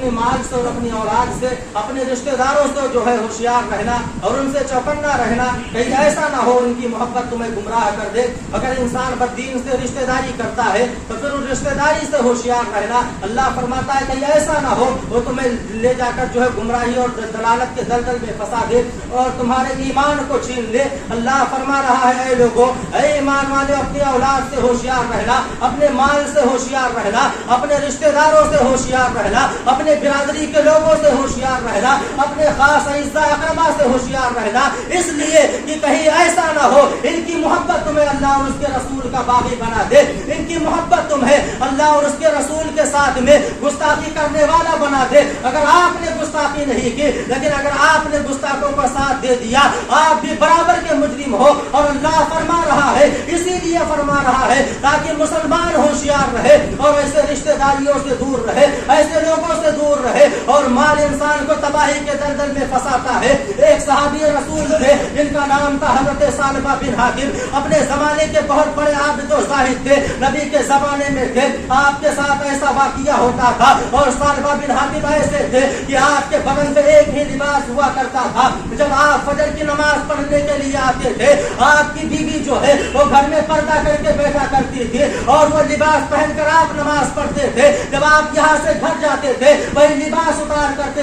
اپنے مال سے اور اپنی اولاد سے اپنے رشتہ داروں سے جو ہے ہوشیار رہنا اور ان سے چوکنا رہنا، کہیں ایسا نہ ہو ان کی محبت تمہیں گمراہ کر دے۔ اگر انسان بددین سے رشتہ داری کرتا ہے تو پھر اس رشتہ داری سے ہوشیار رہنا۔ اللہ فرماتا ہے کہیں ایسا نہ ہو وہ تمہیں لے جا کر جو ہے گمراہی اور دلالت کے دلدل میں پھنسا دے اور تمہارے ایمان کو چھین لے۔ اللہ فرما رہا ہے اے لوگوں، اے ایمان والے، اپنی اولاد سے ہوشیار رہنا، اپنے مال سے ہوشیار رہنا، اپنے رشتہ داروں سے ہوشیار رہنا، اپنے برادری کے لوگوں سے ہوشیار رہنا، اپنے خاص اعزا اقربا سے ہوشیار رہنا، اس لیے کہ کہیں ایسا نہ ہو ان کی محبت تمہیں اللہ اور اس کے رسول کا باغی بنا دے، ان کی محبت تمہیں اللہ اور اس کے رسول کے ساتھ میں گستاخی کرنے والا بنا دے۔ اگر آپ نے گستاخی نہیں کی، لیکن اگر آپ نے گستاخوں کا ساتھ دے دیا، آپ بھی برابر کے مجرم ہو۔ اور اللہ فرما رہا ہے، اسی لیے فرما رہا ہے تاکہ مسلمان ہوشیار رہے اور ایسے رشتہ داریوں سے دور رہے، ایسے لوگوں سے دور رہے، اور مال انسان کو تباہی کے دلدل میں پھنساتا ہے۔ ایک صحابی رسول تھے جن کا نام تھا حضرت ثعلبہ بن حاکم، اپنے زمانے کے بہت بڑے عابد و زاہد تھے، نبی کے زمانے میں تھے۔ آپ کے ساتھ ایسا واقعہ ہوتا تھا اور ثعلبہ بن حاکم ایسے تھے کہ آپ کے بدن پہ ایک ہی لباس ہوا کرتا تھا۔ جب آپ فجر کی نماز پڑھنے کے لیے آتے تھے، آپ کی بیوی جو ہے وہ گھر میں پردہ کر کے بیٹھا کرتی تھی اور وہ لباس پہن کر آپ نماز پڑھتے تھے۔ جب آپ یہاں سے گھر جاتے تھے وہی لباس اتار کرتے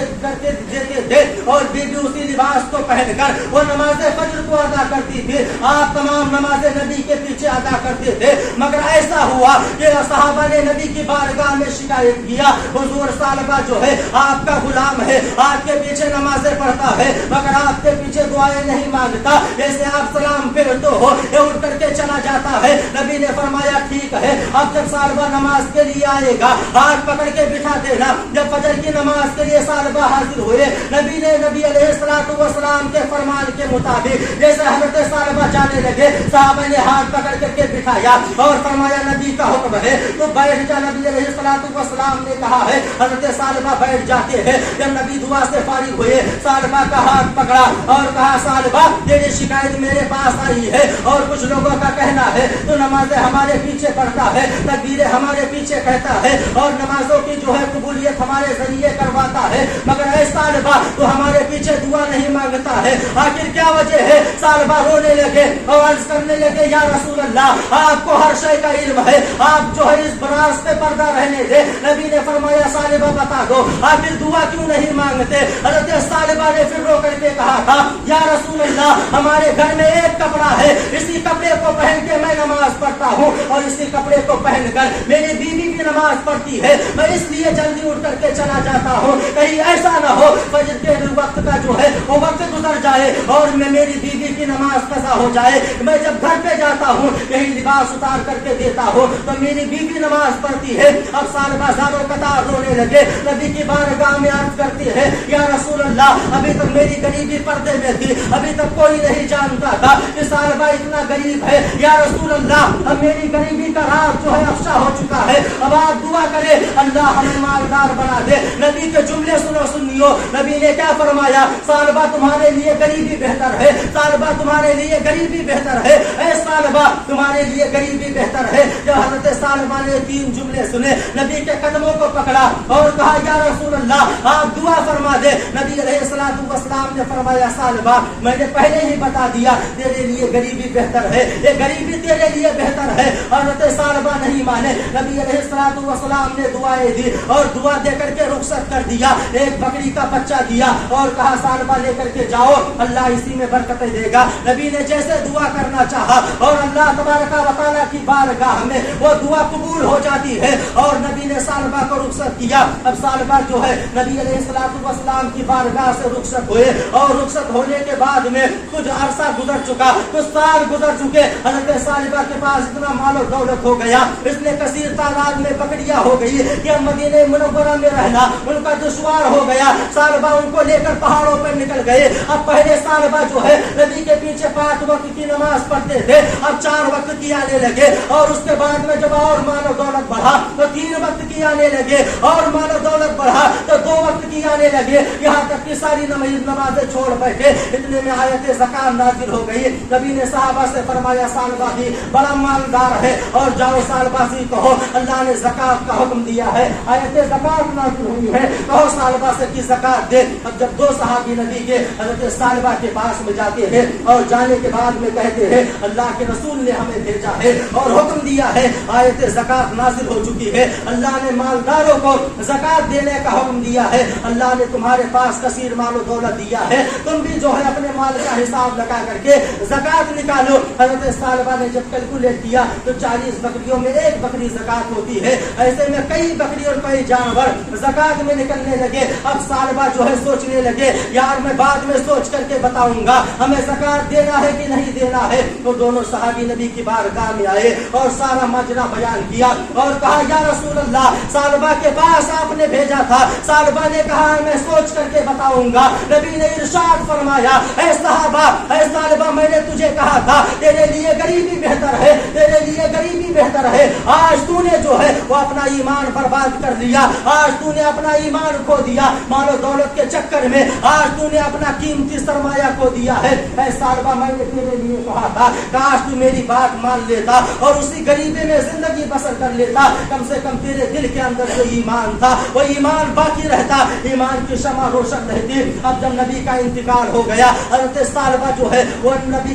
دیتے تھے اور بیوی اسی لباس کو پہن کر وہ نماز فجر کو ادا کرتی تھی۔ آپ تمام نماز نبی کے پیچھے ادا کرتے تھے، مگر ایسا ہوا کہ صحابہ نے نبی کی بارگاہ میں شکایت کیا، حضور ثعلبہ جو ہے آپ کا غلام ہے، آپ کے پیچھے نمازیں پڑھتا ہے مگر آپ کے پیچھے دعائیں نہیں مانگتا، جیسے آپ سلام پھیرتے ہو یہ اٹھ کر کے چلا جاتا ہے۔ نبی نے فرمایا ٹھیک ہے، اب جب ثعلبہ نماز کے لیے آئے گا ہاتھ پکڑ کے بٹھا دینا۔ جب فجر کی نماز کے لیے ثعلبہ حاضر ہوئے، نبی علیہ الصلوۃ والسلام کے فرمان کے مطابق جیسے حضرت ثعلبہ جانے لگے، صحابہ نے ہاتھ پکڑ کر کے بٹھایا اور فرمایا نبی کا حکم ہے تو بیٹھ جا۔ نبی علیہ الصلوۃ والسلام نے کہا ہے، حضرت ثعلبہ بیٹھ جاتے ہیں۔ جب نبی دعا سے فارغ ہوئے، ثعلبہ کا ہاتھ پکڑا اور کہا ثعلبہ تیری شکایت میرے پاس آئی ہے اور کچھ لوگوں کا کہنا ہے تو نمازیں ہمارے پیچھے پڑھتا ہے، تکبیریں ہمارے پیچھے کہتا ہے اور نمازوں کی جو ہے قبولیت ہمارے ذریعے کرواتا ہے، مگر اے ثعلبہ تو ہمارے پیچھے دعا نہیں مانگتا ہے، آخر کیا وجہ ہے؟ ثعلبہ رونے لگے اور عرض کرنے لگے یا رسول اللہ آپ کو ہر شے کا علم ہے، آپ جو ہے اس براز پہ پردہ رہنے دے۔ نبی نے فرمایا ثعلبہ بتا دو آخر دعا کیوں نہیں مانگتے؟ حضرت ثعلبہ نے پھر رو کر کے کہا تھا یا رسول اللہ ہمارے گھر میں ایک کپڑا ہے، اسی کپڑے کو پہن کے میں نماز پڑھتا ہوں اور اسی کپڑے کو پہن کر میری بیوی بھی نماز پڑھتی ہے، میں اس لیے جلدی اٹھ کر کے چلا جاتا ہوں کہیں ایسا نہ ہو فجر کے وقت کا جو ہے وہ وقت گزر جائے اور میری بیوی کی نماز قضا ہو جائے۔ میں جب گھر پہ جاتا ہوں کہیں لباس اتار کر کے دیتا ہوں تو میری بیوی نماز پڑھتی ہے۔ اب ثعلبہ زاروں قطار رونے لگے، نبی کی بارگاہ میں عرض کرتی ہے یا رسول اللہ ابھی تک میری غریبی پردے میں تھی، ابھی تک کوئی نہیں جانتا تھا کہ ثعلبہ اتنا غریب ہے، یا رسول اللہ اب میری غریبی کا راز جو ہے افشا ہو چکا ہے، اب آپ دعا کرے اللہ ہمیں مالدار بنا دے۔ نبی کے جملے سنیو، نبی نے کیا فرمایا؟ ثعلبہ تمہارے لیے غریبی بہتر ہے، ثعلبہ تمہارے لیے غریبی بہتر ہے، اے ثعلبہ تمہارے لیے غریبی بہتر ہے۔ جب حضرت ثعلبہ نے تین جملے سنے نبی کے قدموں کو پکڑا اور کہا یا رسول اللہ آپ دعا فرما دے۔ نبی علیہ الصلوۃ والسلام نے فرمایا ثعلبہ میں نے پہلے ہی بتا دیا تیرے لیے غریبی بہتر ہے، یہ غریبی تیرے لیے بہتر ہے۔ حضرت ثعلبہ نہیں مانے، نبی علیہ الصلوۃ والسلام نے دعائیں دی اور دعا دے کر کے رخصت کر دیا، ایک بکری کا بچہ دیا اور کہا ثعلبہ لے کر کے جاؤ اللہ اسی میں برکتیں دے گا۔ نبی نے جیسے دعا کرنا چاہا اور اللہ تبارک و تعالیٰ کی بارگاہ میں وہ دعا قبول ہو جاتی ہے اور نبی نے ثعلبہ کو رخصت کیا۔ اب ثعلبہ جو ہے نبی علیہ الصلوۃ والسلام کی بارگاہ سے رخصت ہوئے اور رخصت ہونے کے بعد میں کچھ عرصہ گزر چکا، کچھ سال گزر چکے، حضرت ثعلبہ کے پاس اتنا مال و دولت ہو گیا، اس نے کثیر تعداد میں بکریاں ہو گئی کہ مدینہ منورہ میں رہنا ان کا دشوار ہو گیا۔ ثعلبہ ان کو لے کر پہاڑوں پر نکل گئے۔ اب پہلے ثعلبہ جو ہے نبی کے پیچھے 5 وقت کی نماز پڑھتے تھے، اب 4 وقت کی آنے لگے اور اس کے بعد میں جب اور مال و دولت بڑھا تو 3 وقت کی آنے لگے اور مال و دولت بڑھا تو 2 وقت धमकी आने लगे, यहाँ तक कि सारी नमाजें छोड़ बैठे। इतने में आयत ज़कात नाज़िल हो गई। नबी ने सहाबा से फरमाया सालबा भी बड़ा मालदार है और जाओ सालबा से कहो अल्लाह ने ज़कात का हुक्म दिया है, आयत ज़कात नाज़िल हुई है, कहो सालबा से कि ज़कात दे। अब जब दो सहाबी नबी के हज़रत सालबा के पास में जाते हैं और जाने के बाद में कहते हैं अल्लाह के रसूल ने हमें भेजा है और हुक्म दिया है, आयत ज़कात नाज़िल हो चुकी है, अल्लाह ने मालदारों को ज़कात देने का हुक्म दिया है, अल्लाह ने तुम्हारे पास कसीर माल दौलत दिया है, तुम भी जो है अपने माल का हिसाब लगा करके ज़कात निकालो। हज़रत सालबा ने जब कैलकुलेट किया तो 40 बकरियों में एक बकरी ज़कात होती है, ऐसे में कई बकरी और कई जानवर ज़कात में निकलने लगे। अब सालबा जो है सोचने लगे यार मैं बाद में सोच करके बताऊंगा हमें ज़कात देना है कि नहीं देना है। तो दोनों सहाबी नबी की बारगाह में आए और सारा माजरा बयान किया और कहा या रसूल अल्लाह सालबा के पास आपने भेजा था, सालबा ने कहा मैं सोच करके बताऊंगा। नबी ने इरशाद फरमाया ऐ सहाबा ऐ सालबा मैंने तुझे कहा था तेरे लिए गरीबी बेहतर है, तेरे लिए गरीबी बेहतर है। आज तूने जो है वो अपना ईमान बर्बाद कर लिया, आज तूने अपना ईमान खो दिया मालो दौलत के चक्कर में, आज तूने अपना कीमती सरमाया खो दिया है। ऐ सालबा मैंने तेरे लिए कहा था काश तू मेरी बात मान लेता और उसी गरीबी में जिंदगी बसर कर लेता, कम से कम तेरे दिल के अंदर जो ईमान था वो ईमान बाकी रहता, ईमान की शमा रोशन रहती। अब जब नबी का इंतकाल हो गया हज़रत सालबा जो है वो नबी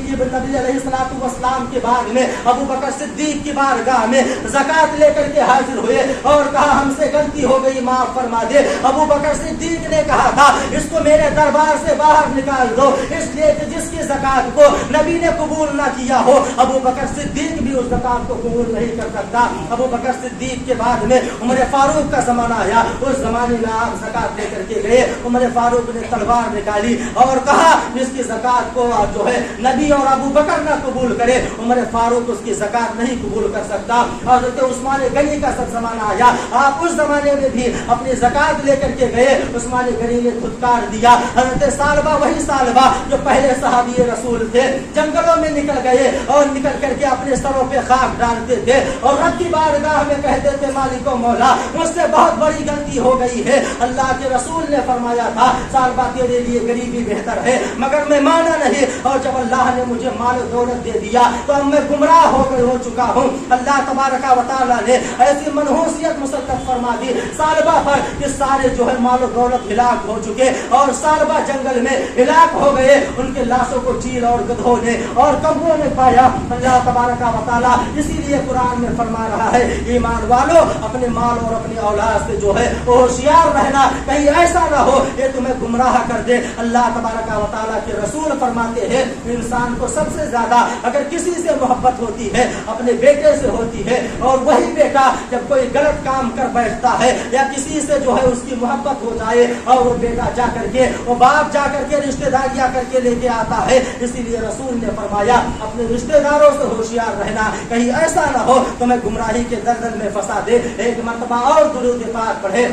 अलैहिस्सलातु वस्सलाम के बाद में अबू बकर सिद्दीक की बारगाह में ज़कात लेकर के हाजिर हुए और कहा हमसे गलती हो गई माफ फरमा दे। अबू बकर सिद्दीक ने कहा था इसको मेरे दरबार से बाहर निकाल दो, इसलिए कि जिसकी ज़कात को नबी ने कबूल ना किया हो अबू बकर सिद्दीक भी उस ज़कात को कबूल नहीं कर सकता। अबू बकर सिद्दीक के बाद में उमर फारूक का जमाना आया, उस जमाने में आप ज़कात लेकर के गए, उमर फारूक ने तलवार निकाली और कहा जिसकी ज़कात को जो है नबी और अबू बकर ना कबूल करे उमर फारूक उसकी ज़कात नहीं कबूल कर सकता। हज़रत उस्मान गनी का सब जमाना आया, आप उस जमाने में भी अपनी ज़कात लेकर के गए, उस्मान गनी ने धुतकार दिया। हज़रत सालबा वही सालबा जो पहले सहाबी रसूल थे, जंगलों में निकल गए और निकल करके अपने सरों पे खाक डालते थे और रब की बारगाह में कहते थे मालिको मौला मुझसे बहुत बड़ी गलती हो गई है। अल्लाह के रसूल ने फरमाया था सालबा तेरे लिए गरीबी बेहतर है, मगर मैं माना नहीं और जब अल्लाह ने मुझे माल दौलत दे दिया तो अब मैं गुमराह हो चुका हूँ। अल्लाह तबारका व तआला ने ऐसी मनहूसियत मुसल्लत फरमा दी सालबा पर कि सारे जो है माल दौलत हिलाक हो चुके और सालबा जंगल में हिलाक हो गए। उनके लाशों को चील और गधों ने और कौओं ने पाया। अल्लाह तबारका व तआला इसीलिए कुरान में फरमा रहा है ईमान वालों अपने माल और अपनी औलाद से जो है होशियार रहना, कहीं ऐसा ना हो ये तुम्हें गुमराह कर दे। अल्लाह तबारका व तआला के रसूल फरमाते हैं इंसान को सबसे ज्यादा अगर किसी से मोहब्बत होती है अपने बेटे से होती है, और वही बेटा जब कोई गलत काम कर बैठता है या किसी से जो है उसकी मोहब्बत हो जाए और वो बेटा जा करके वो बाप जा करके रिश्तेदारियां करके लेके आता है। इसीलिए रसूल ने फरमाया अपने रिश्तेदारों से होशियार रहना, कहीं ऐसा ना हो तुम्हें गुमराही के दलदल में फंसा दे। एक मर्तबा और दुरूद पाक पढ़े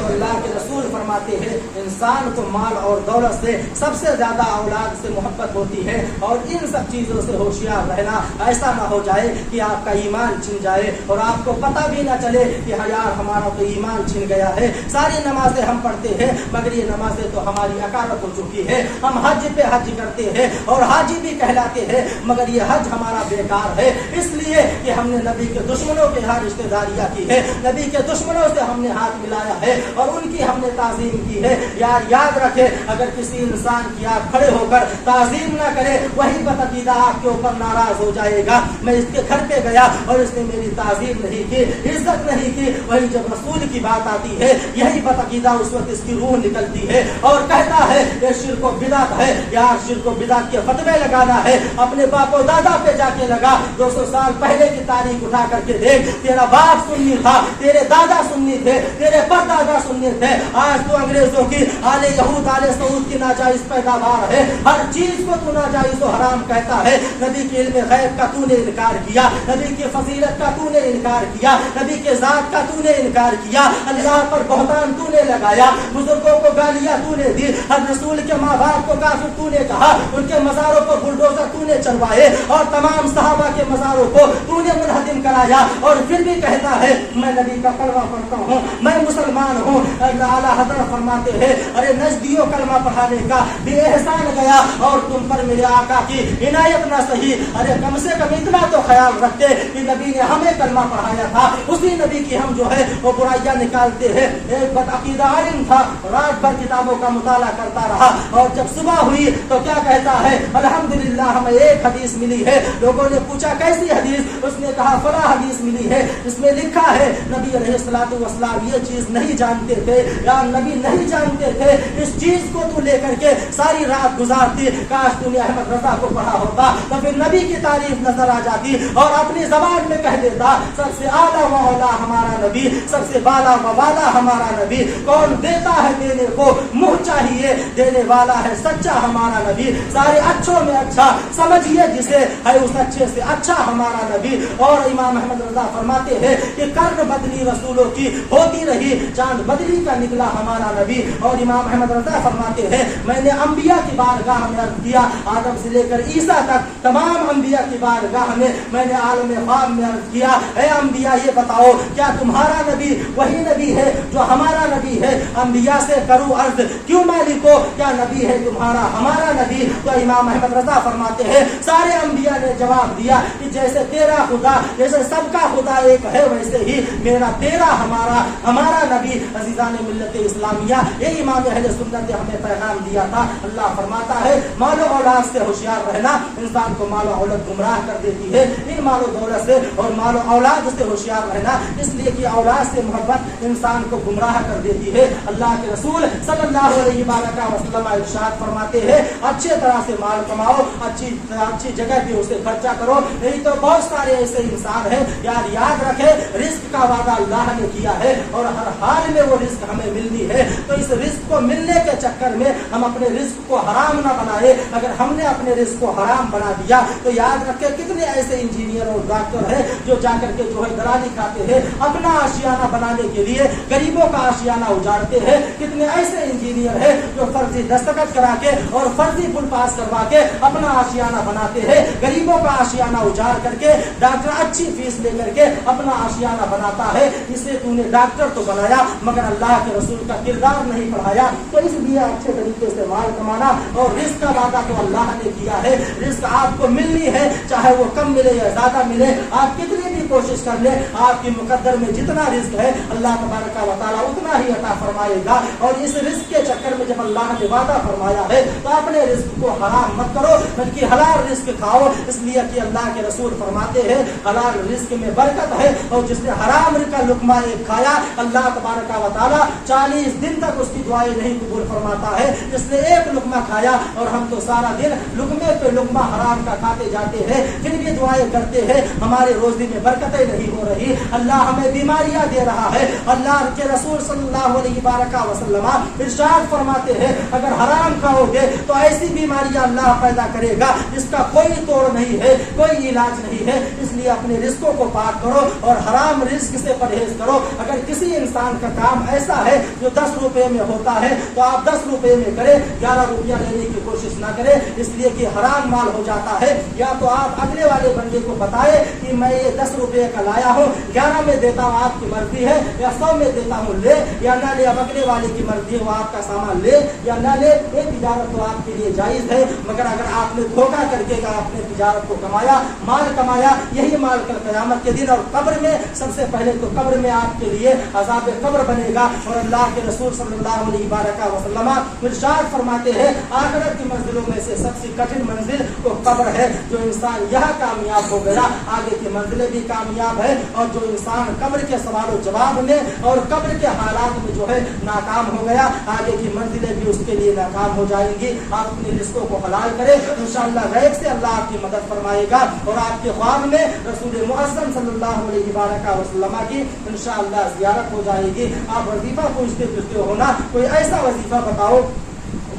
अल्लाह के रसूल फरमाते हैं इंसान को माल और दौलत से सबसे ज्यादा औलाद से मोहब्बत होती है और इन सब चीजों से होशियार रहना, ऐसा ना हो जाए कि आपका ईमान छिन जाए और आपको पता भी ना चले कि यार हमारा तो ईमान छिन गया है। सारी नमाजें हम पढ़ते हैं मगर ये नमाजें तो हमारी अकारत हो चुकी है, हम हज पे हज करते हैं और हाजी भी कहलाते हैं मगर ये हज हमारा बेकार है, इसलिए कि हमने नबी के दुश्मनों के यहाँ रिश्तेदारियां की है, नबी के दुश्मनों से हमने हाथ मिलाया है और उनकी हमने ताजीम की है। यार याद रखे अगर किसी इंसान की आप खड़े होकर ताजीम ना करे वही बतकीदा आपके ऊपर नाराज हो जाएगा। मैं इसके घर पे गया और इसने मेरी ताजीम नहीं की, इज्जत नहीं की, वही जब रसूल की बात आती है यही बतकीदा उस वक्त इसकी रूह निकलती है और कहता है ये शिर्क व बिदअत है। यार शिर्क व बिदअत के फतवे लगाना है अपने बापो दादा पे जाके लगा, 200 साल पहले की तारीख उठा करके देख, तेरा बाप सुन्नी था, तेरे दादा सुन्नी थे, तेरे परदादा सुन्नी थे, आज तो अंग्रेजों की आले यहूद आले सऊद की नाजायज पैदावार है, हर चीज को तू नाजायज तो हराम कहता है। नबी के इल्म गैब का तूने इनकार किया, नबी की फजीलत का तूने इनकार किया, नबी के जात का तूने इनकार किया, अल्लाह पर बहतान तूने लगाया, बुजुर्गों को गालियां तूने दी, हर रसूल के माँ बाप को काफिर तूने कहा, उनके मज़ारों पर बुलडोजर तूने चलवाए और तमाम सहाबा के बनाया और फिर भी कहता है मैं नबी का कलमा पढ़ता हूँ, मैं मुसलमान हूँ। आला हज़रत फरमाते हैं अरे नजदियों कलमा पढ़ाने का भी एहसान गया और तुम पर मेरे आका की इनायत ना सही। अरे कम से कम इतना तो ख्याल रखते कि नबी ने हमें कलमा पढ़ाया था, उसी नबी की हम जो है वो बुराइयां निकालते हैं। एक बदअकीदा आलिम था, रात भर किताबों का मुताला करता रहा और जब सुबह हुई तो क्या कहता है अल्हम्दुलिल्लाह हमें एक हदीस मिली है। लोगों ने पूछा कैसी हदीस? उसने कहा फला हदीस मिली है, इसमें लिखा है नबी अलैहिस्सलातु वस्सलाम ये चीज नहीं जानते थे या नबी नहीं जानते थे, इस चीज को तू लेकर के सारी रात गुजारती, काश तूने अहमद रजा को पढ़ा होता तो फिर नबी की तारीफ नजर आ जाती और अपनी जबान में कह देता सबसे आला व औला हमारा नबी, सबसे बाला व वाला हमारा नबी। कौन देता है देने को मुंह चाहिए, देने वाला है सच्चा हमारा नबी। सारे अच्छों में अच्छा समझिए जिसे है उस अच्छे से अच्छा हमारा नबी। और इमाम अहमद रजा फरमाते हैं कि कर्न बदली रसूलों की होती रही, चांद बदली का निकला हमारा नबी। और इमाम अहमद रजा फरमाते हैं मैंने अंबिया की बारगाह में अर्ज किया, आदम से लेकर ईसा तक तमाम अंबिया की बारगाह में मैंने आलम ख्वाब में अर्ज किया ऐ अंबिया ये बताओ क्या तुम्हारा नबी वही नबी है जो हमारा नबी है? अंबिया से करूं अर्ज क्यों मालिको, क्या नबी है तुम्हारा हमारा नबी? तो इमाम अहमद रजा फरमाते हैं सारे अंबिया ने जवाब दिया कि जैसे तेरा खुदा, जैसे सबका खुदा एक है वैसे ही मेरा तेरा हमारा नबी। अजीजान मिल्लत इस्लामिया ये इमाम अहले सुन्नत ने हमें पैगाम दिया था। अल्लाह फरमाता है मालो औलाद से होशियार रहना, इंसान को मालो औलाद गुमराह कर देती है। इन मालो दौलत से और मालो औलाद से होशियार रहना, इसलिए कि औलाद से मोहब्बत इंसान को गुमराह कर देती है। अल्लाह के रसूल सल्लल्लाहु अलैहि वसल्लम इरशाद फरमाते हैं अच्छे तरह से माल कमाओ, अच्छी जगह पे उसे खर्चा करो, नहीं तो बहुत सारे ऐसे इंसान हैं यार याद रखे रिस्क का वादा अल्लाह ने किया है और हर हाल में वो रिस्क हमें मिलनी है। तो इस रिस्क को मिलने के चक्कर में हम अपने रिस्क को हराम ना बनाए। अगर हमने अपने रिस्क को हराम बना दिया तो याद रखे कितने ऐसे इंजीनियर और डॉक्टर हैं जो जाकर के जो है दलाली खाते हैं, अपना आशियाना बनाने के लिए गरीबों का आशियाना उजाड़ते हैं। कितने ऐसे इंजीनियर हैं जो फर्जी दस्तखत करा के और फर्जी फुल पास करवा के अपना आशियाना बनाते हैं, गरीबों का आशियाना उजाड़ करके डॉक्टर अच्छी फीस लेकर के अपना आशियाना बनाता है। इसे तूने डॉक्टर तो बनाया मगर अल्लाह के रसूल का किरदार नहीं पढ़ाया। तो इसलिए अच्छे तरीके से माल कमाना और रिस्क का वादा तो अल्लाह ने किया है। रिस्क आपको मिलनी है, चाहे वो कम मिले या ज्यादा मिले, आप कितनी भी कोशिश कर ले, आपकी मुकद्दर में जितना रिस्क है अल्लाह तबारक व तआला उतना ही अता फरमाएगा। और इस रिस्क के चक्कर में जब अल्लाह ने वादा फरमाया है तो अपने रिस्क को हराम मत करो बल्कि हलाल रिस्क खाओ, इसलिए कि अल्लाह के रसूल फरमाते हैं हलाल रिस्क में बरकत है। और जिसने हराम का लुकमा एक खाया अल्लाह तबारक व तआला 40 दिन तक उसकी दुआएं नहीं कबूल फरमाता है। जिसने एक लुकमा खाया और हम तो सारा दिन लुकमे पे लुकमा हराम का खाते जाते हैं, फिर भी दुआएं करते हैं, हमारे रोजी में बरकतें नहीं हो रही, अल्लाह हमें बीमारियां दे रहा है। अल्लाह के रसूल सल्लल्लाहु अलैहि वसल्लम इरशाद फरमाते हैं अगर हराम खाओगे तो ऐसी बीमारियां अल्लाह पैदा करेगा जिसका कोई तोड़ नहीं है, कोई इलाज नहीं है। इसलिए अपने रिस्कों को पाक करो और हराम रिस्क से परहेज करो। अगर किसी इंसान का काम ऐसा है जो 10 रुपए में होता है तो आप 10 रुपए में करें, 11 रुपया लेने की कोशिश ना करें, इसलिए कि हराम माल हो जाता है। या तो आप अगले वाले बंदे को बताए कि मैं ये 10 रुपए का लाया हूँ, 11 में देता हूँ, आपकी मर्जी है, या 100 में देता हूँ, ले या ना ले। अब अगले वाले की मर्जी है, वो आपका सामान ले या ना ले, ये तिजारत तो आपके लिए जायज है। मगर अगर आपने धोखा करके आपने तिजारत को कमाया, माल कमाया, यही माल कल क़यामत के दिन और कब्र में सबसे पहले तो कब्र में आपके लिए अज़ाब कब्र बनेगा। और अल्लाह के रसूल सल्लल्लाहु अलैहि वसल्लम इरशाद फरमाते हैं आखिरत की मंजिलों में से सबसे कठिन मंजिल तो कब्र है। जो इंसान यहाँ कामयाब हो गया आगे की मंजिलें भी कामयाब है, और जो इंसान कब्र के सवाल जवाब में और कब्र के हालात में जो है नाकाम हो गया आगे की मंजिलें भी उसके लिए नाकाम हो जाएंगी। आप अपने रिस्कों को हलाल करें, इंशाअल्लाह गैब से अल्लाह आपकी मदद फरमाएगा और आपके ख्वाब में रसूल मुअज़्ज़म सल्लल्लाहु अलैहि वसल्लम की इंशाअल्लाह ज़ियारत हो जाएगी। आप वजीफा पूछते फिरते हो ना, कोई ऐसा वजीफा बताओ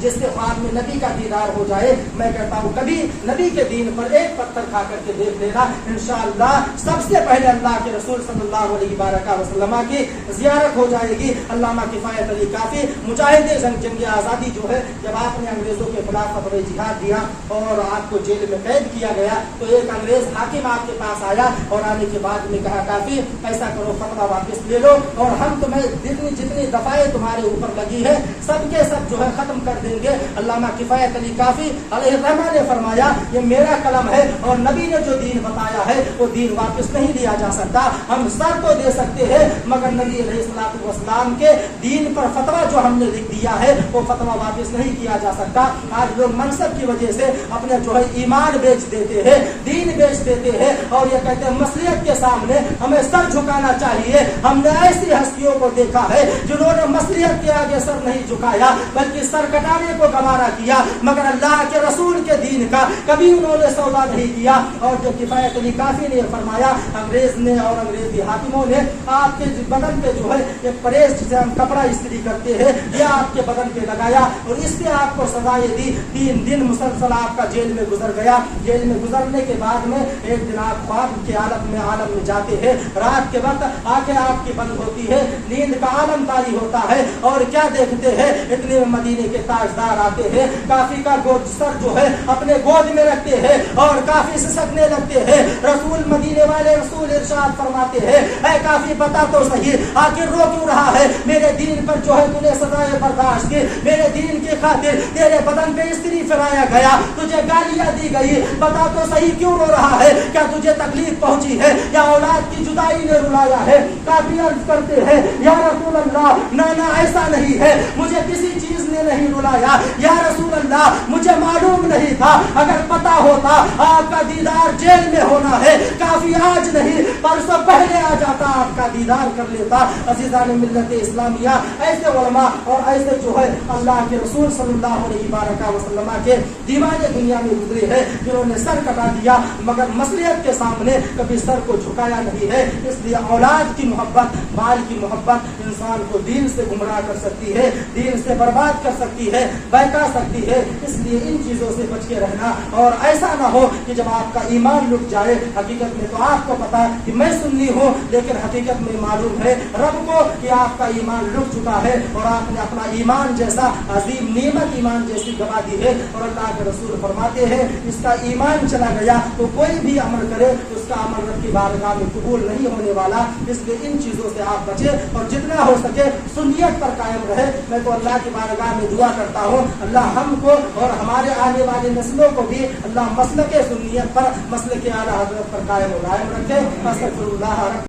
जिसके ख्वाब में नबी का दीदार हो जाए, मैं कहता हूँ कभी नबी के दीन पर एक पत्थर खा करके देख लेना, इंशाअल्लाह सबसे पहले अल्लाह के रसूल सल्लल्लाहु अलैहि वसल्लम की ज़ियारत हो जाएगी। अल्लामा किफ़ायत अली काफ़ी मुजाहिद जंग आज़ादी जो है, जब आपने अंग्रेज़ों के खिलाफ फ़तवा जिहाद दिया और आपको जेल में कैद किया गया, तो एक अंग्रेज़ हाकिम आपके पास आया और आने के बाद में कहा काफ़ी ऐसा करो, फतवा वापस ले लो और हम तुम्हें जितनी दफ़ाएं तुम्हारे ऊपर लगी है सबके सब जो है ख़त्म कर देंगे। अल्लामा किफ़ायत अली काफ़ी अलैहिर्रहमा ने फरमाया ये मेरा कलम है और नबी ने जो दीन बताया है वो दीन वापस नहीं लिया जा सकता। हम सर तो दे सकते हैं मगर नबी अलैहिस्सलातु वस्सलाम के दीन पर फतवा जो हमने लिख दिया है वो फतवा वापस नहीं किया जा सकता। आज लोग मनसब की वजह से अपने जो है ईमान बेच देते हैं, दीन बेच देते हैं और ये कहते हैं मसलियत के सामने हमें सर झुकाना चाहिए। हमने ऐसी हस्तियों को देखा है जिन्होंने मसलियत के आगे सर नहीं झुकाया बल्कि सर कटाने को गवारा किया, मगर अल्लाह के रसूल के दीन का कभी उन्होंने सौदा नहीं किया। और जो किफ़ायत अली काफ़ी ने फरमाया, अंग्रेज ने और अंग्रेजी हाकिमों ने आपके बदन पे जो है एक परेश जिसे हम कपड़ा इस्त्री करते हैं यह आपके बदन पे लगाया और इससे आपको सजाएं दी। 3 दिन मुसलसल आपका जेल में गुजर गया। जेल में गुजरने के बाद में एक दिन आप ख्वाब के आलम में जाते हैं, रात के वक्त आंखें आपकी बंद होती है, नींद का आलम तारी होता है और क्या देखते हैं, इतने में मदीने के ताजदार आते हैं, काफी का सर जो है अपने गोद में रखते हैं और काफी सिसकने लगते हैं। रसूल मदीने वाले रसूल इरशाद फरमाते हैं, ऐ काफी बता तो सही आखिर रो क्यों रहा है, मेरे दीन पर जो है तूने सजाए बर्दाश्त की, मेरे दीन की खातिर तेरे बदन पे इस्त्री फिराया गया, तुझे गालियां दी गई, बता तो सही क्यों रो रहा है, क्या तुझे तकलीफ पहुंची है या औलाद की जुदाई ने रुलाया है। काफी अर्ज करते हैं या रसूल अल्लाह, ना ऐसा नहीं है, मुझे किसी चीज ने नहीं रुलाया, या रसूल अल्लाह मुझे मालूम नहीं था, अगर पता होता आपका दीदार जेल में होना है, काफी आज नहीं परसों पहले आ जाता, आपका दीदार कर लेता। अज़ीज़ान मिल्लत इस्लामिया, ऐसे उलमा और ऐसे जो है अल्लाह के रसूल सल्लल्लाहु अलैहि वसल्लम के दीवाने दुनिया में गुजरे हैं जिन्होंने सर कटा दिया मगर मसलियत के सामने कभी सर को झुकाया नहीं है। इसलिए औलाद की मोहब्बत, माल की मोहब्बत इंसान को दीन से गुमराह कर सकती है, दीन से बर्बाद कर सकती है, बहका सकती है। इसलिए इन चीजों से बच के रहना और ऐसा ना हो कि जब आपका ईमान लुट जाए, हकीकत में तो आपको पता है कि मैं सुन्नी हूँ लेकिन हकीकत में मालूम है रब को कि आपका ईमान लुट चुका है और आपने अपना ईमान जैसा अजीम नेमत ईमान जैसी गवा दी है। और अल्लाह के रसूल फरमाते हैं इसका ईमान चला गया तो कोई भी अमल करे उसका अमल रब की बारगाह में कबूल नहीं होने वाला। इसलिए इन चीजों से आप बचे और जितना हो सके सुन्नियत पर कायम रहे। मैं तो अल्लाह की बारगाह में दुआ करता हूँ अल्लाह हमको और हमारे आने वाली नस्लों को भी अल्लाह मसलके सुन्नियत पर, मसलके आला हज़रत पर कायम रखे।